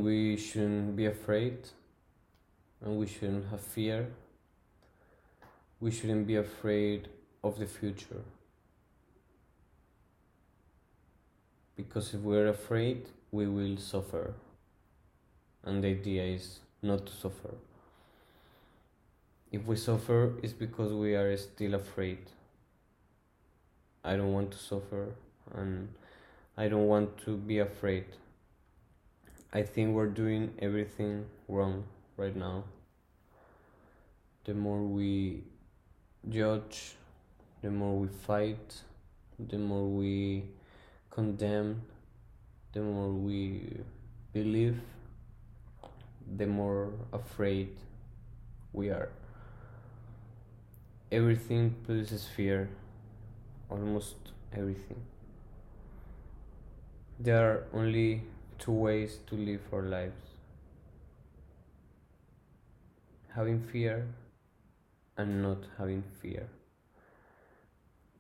We shouldn't be afraid, and we shouldn't have fear. We shouldn't be afraid of the future. Because if we're afraid, we will suffer. And the idea is not to suffer. If we suffer, it's because we are still afraid. I don't want to suffer, and I don't want to be afraid. I think we're doing everything wrong right now. The more we judge, the more we fight, the more we condemn, the more we believe, the more afraid we are. Everything produces fear, almost everything. There are only two ways to live our lives: having fear and not having fear.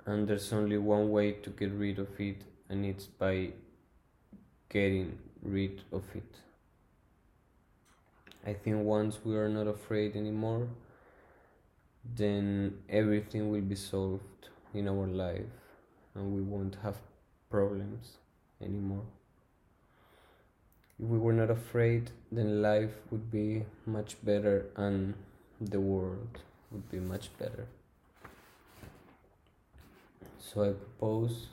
And there's only one way to get rid of it, and it's by getting rid of it. I think once we are not afraid anymore, then everything will be solved in our life, and we won't have problems anymore. If we were not afraid, then life would be much better and the world would be much better. So I propose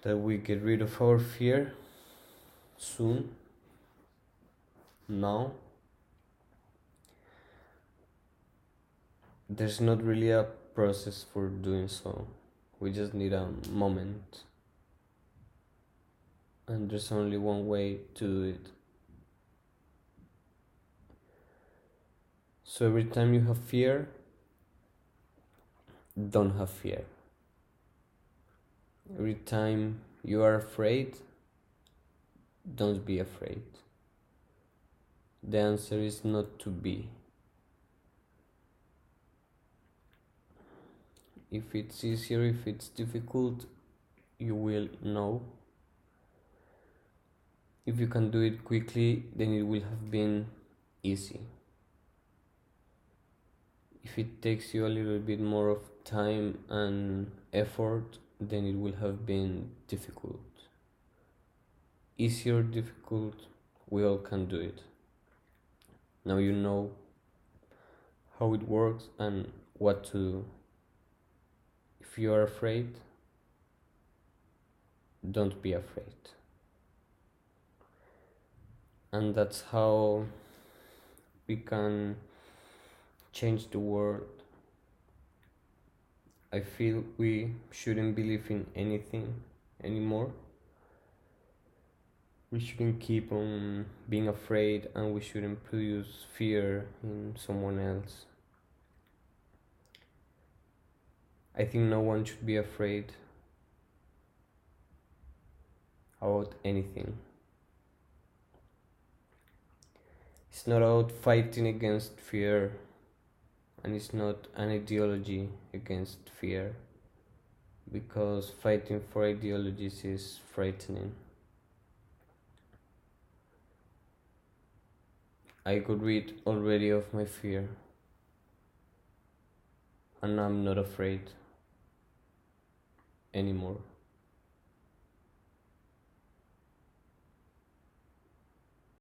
that we get rid of our fear soon, now. There's not really a process for doing so. We just need a moment. And there's only one way to do it. So every time you have fear, don't have fear. Every time you are afraid, don't be afraid. The answer is not to be. If it's easier, if it's difficult, you will know. If you can do it quickly, then it will have been easy. If it takes you a little bit more of time and effort, then it will have been difficult. Easy or difficult, we all can do it. Now you know how it works and what to do. If you are afraid, don't be afraid. And that's how we can change the world. I feel we shouldn't believe in anything anymore. We shouldn't keep on being afraid, and we shouldn't produce fear in someone else. I think no one should be afraid about anything. It's not about fighting against fear, and it's not an ideology against fear, because fighting for ideologies is frightening. I got rid already of my fear, and I'm not afraid anymore.